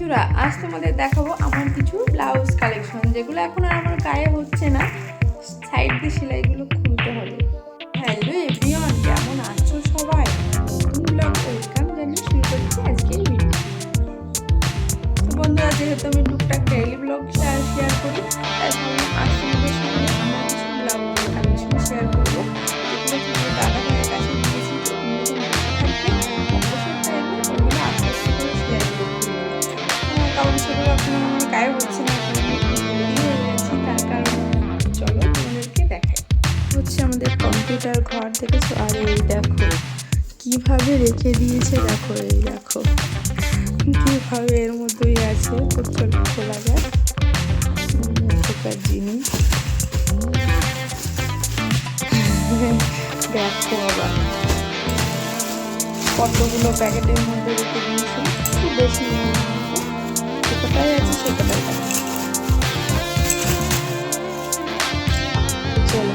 বন্ধুরা, আজ তোমাদের দেখাবো আমার কিছু ব্লাউজ কালেকশন, যেগুলো এখন আর আমার গায়ে হচ্ছে না। সাইড দিয়ে সেলাইগুলো খুলতে হবে। হ্যালো এভরিওয়ান, কেমন আছো সবাই? নতুন ব্লগ ওয়েলকাম জানিয়ে শুরু করছি আজকের ভিডিও। তো বন্ধুরা, যেহেতু আমি টুকটাক ডেইলি ব্লগ শেয়ার করি, তাই ভাবলাম আজ তোমাদের সঙ্গে আমার কিছু ব্লাউজ কালেকশন শেয়ার করবো, যেগুলো তোমাদের দাদা ভাইয়ের কাছে দিয়েছি। তো অন্যদের থাকবে অবশ্যই চাইবে ওগুলো আস্তে আস্তে করে শেয়ার করতে, কারণ সেগুলো এখন আমার গায়ে হচ্ছে না, এখন আমি একটু হেলদি হয়ে গেছি। তার কারণ চলো তোমাদেরকে দেখাই। হচ্ছে আমাদের কম্পিউটার ঘর, দেখেছো? আর এই দেখো কিভাবে রেখে দিয়েছে, দেখো এই দেখো কিভাবে এর মধ্যেই আছে। তো চলো খোলা যায় মধ্যকার জিনিস। দেখো আবার কতগুলো প্যাকেটের মধ্যে রেখে দিয়েছে, খুব বেশি নেই, যেটাই আছে সেটাই আছে। চলো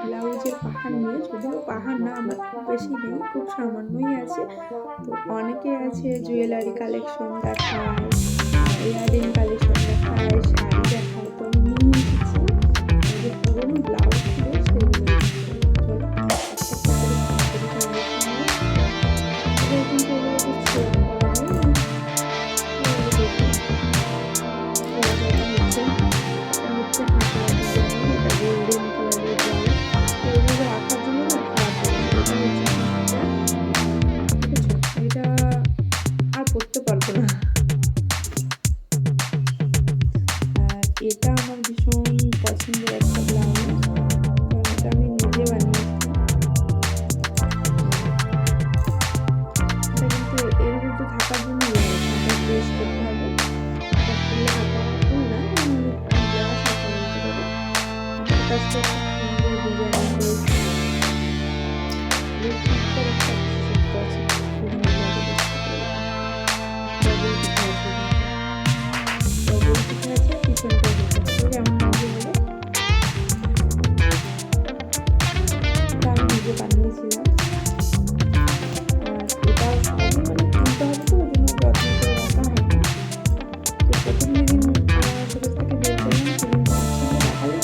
ব্লাউজের পাহাড় নিয়ে, যদিও পাহাড় না আমার খুব বেশি নেই, খুব সামান্যই আছে। তো অনেকে আছে জুয়েলারি কালেকশন দেখায়, ইয়ারিং কালেকশন দেখায়, শাড়ি দেখায়। তো আমি নিয়ে এসেছি যে পুরোনো ব্লাউজ ছিল সেগুলো। করতে পারবো না। আর এটা আমার ভীষণ পছন্দের একটা ব্লাউজ, কারণ এটা আমি নিজে বানিয়েছি। এটা কিন্তু এর মধ্যে থাকার জন্য ড্রেস করতে হবে, বানিয়েছিলাম। আর এটা সবই মানে কিনতে হবে, তো ওই জন্য যত্ন করে রাখা হয়নি। তো প্রথম যেদিন শোকেস থেকে বের করলাম সেদিন সঙ্গে দেখালেই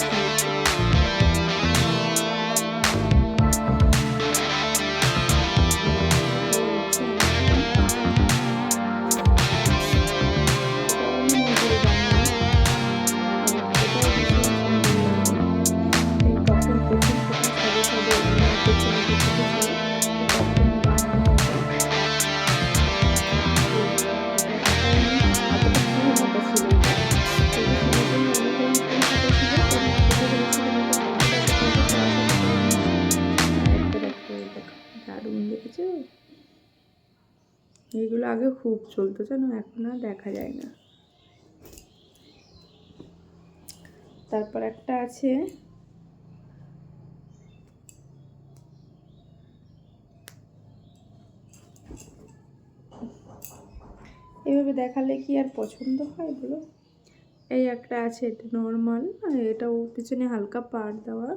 দারুণ দেখেছো। এইগুলো আগে খুব চলতো জানো, এখন আর দেখা যায় না। তারপর একটা আছে এভাবে দেখালে কি আর পছন্দ হয় বলো? এই একটা আছে, এটা নর্মাল, আর এটাও পিছনে হালকা পাড় দেওয়া।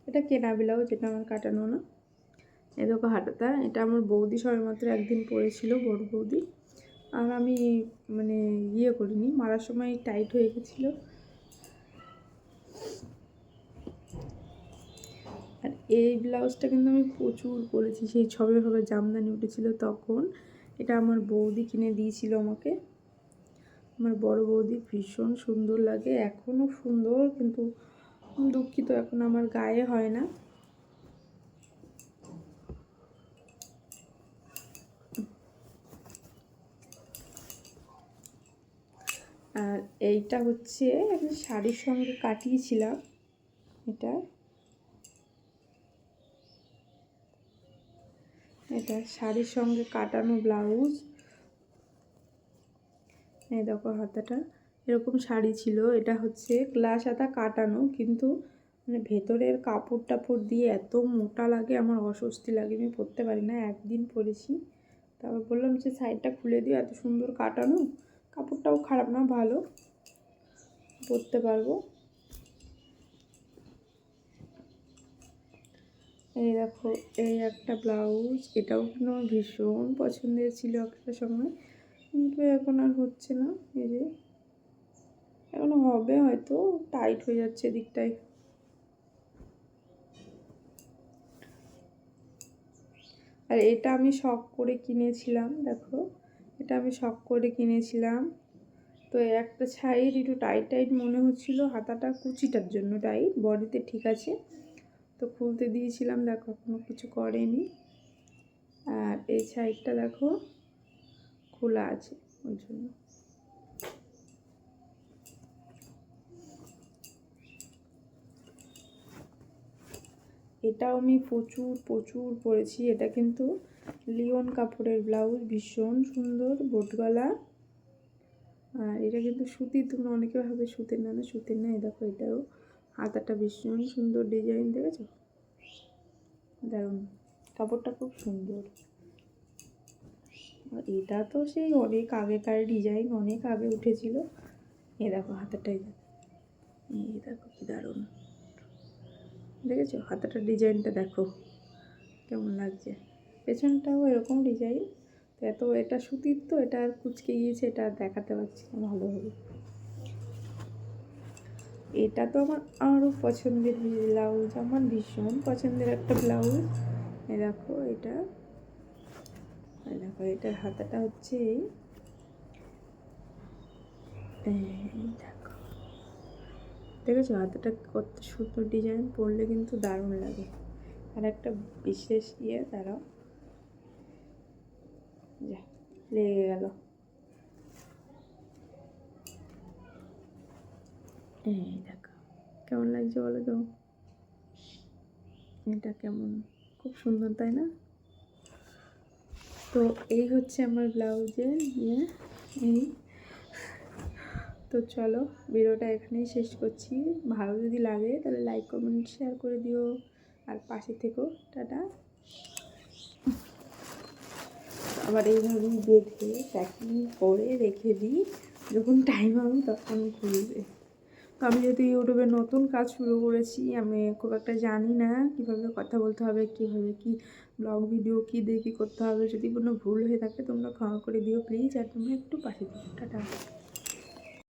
এটা কেনা ব্লাউজ, এটা আমার কাটানো না। এ দেখো হাতাটা, এটা আমার বৌদি সবেমাত্র একদিন পরেছিল, বড় বৌদি। আর আমি মানে ইয়ে করিনি, মারার সময় টাইট হয়ে গেছিলো। আর এই ব্লাউজটা কিন্তু আমি প্রচুর পরেছি, সেই ছবে ভাবে জামদানি উঠেছিল তখন। এটা আমার বৌদি কিনে দিয়েছিল আমাকে, আমার বড় বৌদি। ভীষণ সুন্দর লাগে, এখনও সুন্দর, কিন্তু দুঃখিত এখন আমার গায়ে হয় না। আর এইটা হচ্ছে আমি শাড়ির সঙ্গে কাটিয়েছিলাম। এটা শাড়ির সঙ্গে কাটানো ব্লাউজ। এই দেখো হাতাটা এরকম শাড়ি ছিল, এটা হচ্ছে গ্লাস হাতা কাটানো, কিন্তু মানে ভেতরের কাপড় টাপড় দিয়ে এত মোটা লাগে, আমার অস্বস্তি লাগে, আমি পরতে পারি না। একদিন পরেছি, তারপর বললাম যে সাইডটা খুলে দিও, এত সুন্দর কাটানো, কাপড়টাও খারাপ না, ভালো, পরতে পারবো। এই দেখো, এই একটা ব্লাউজ, এটাও কিন্তু আমার ভীষণ পছন্দের ছিল একটা সময়, কিন্তু এখন আর হচ্ছে না। এই যে এখন হবে হয়তো, টাইট হয়ে যাচ্ছে এদিকটায়। আর এটা আমি শখ করে কিনেছিলাম, দেখো এটা আমি শখ করে কিনেছিলাম। তো একটা সাইড একটু টাইট টাইট মনে হচ্ছিলো, হাতাটা কুচিটার জন্য টাইট, বডিতে ঠিক আছে। তো খুলতে দিয়েছিলাম, দেখো এখনো কিছু করেনি। আর এই সাইডটা দেখো খোলা আছে, ওই জন্য। এটাও আমি প্রচুর প্রচুর পরেছি। এটা কিন্তু লিওন কাপড়ের ব্লাউজ, ভীষণ সুন্দর বোট গলা। আর এটা কিন্তু সুতির, তোমরা অনেকে ভাবে সুতির, না না সুতির না। দেখো এটাও হাতাটা ভীষণ সুন্দর ডিজাইন, দেখেছো? দারুণ, কাপড়টা খুব সুন্দর। আর এটা তো সেই অনেক আগেকার ডিজাইন, অনেক আগে উঠেছিল। এ দেখো হাতাটাই, এই দেখো কি দারুণ, দেখেছো হাতাটার ডিজাইনটা দেখো কেমন লাগছে। পেছনটাও এরকম ডিজাইন। তো এত এটা সুতির, তো এটা আর কুচকে গিয়েছে, এটা আর দেখাতে পারছি না ভালোভাবে। এটা তো আমার আরও পছন্দের ব্লাউজ, আমার ভীষণ পছন্দের একটা ব্লাউজ। এই দেখো এটা, দেখো এটার হাতাটা হচ্ছে এই দেখো, দেখেছো হাতাটা কত সুন্দর ডিজাইন, পরলে কিন্তু দারুণ লাগে। আর একটা বিশেষ দাঁড়াও, যা লেগে গেল। এই দেখো কেমন লাগছে বলো তো, এটা কেমন, খুব সুন্দর তাই না? তো এই হচ্ছে আমার ব্লাউজের এই। তো চলো ভিডিওটা এখানেই শেষ করছি। ভালো যদি লাগে তাহলে লাইক কমেন্ট শেয়ার করে দিও, আর পাশে থেকো। টাটা। আবার এইভাবেই বেঁধে প্যাকিং করে রেখে দিই, যখন টাইম হবে তখন খুলবে। তো আমি যেহেতু ইউটিউবে নতুন কাজ শুরু করেছি, আমি খুব একটা জানি না কীভাবে কথা বলতে হবে, কীভাবে কী ব্লগ ভিডিও কী দিয়ে কী করতে হবে। যদি কোনো ভুল হয়ে থাকে তোমরা ক্ষমা করে দিও প্লিজ, আর তোমরা একটু পাশে দিও। টাটা।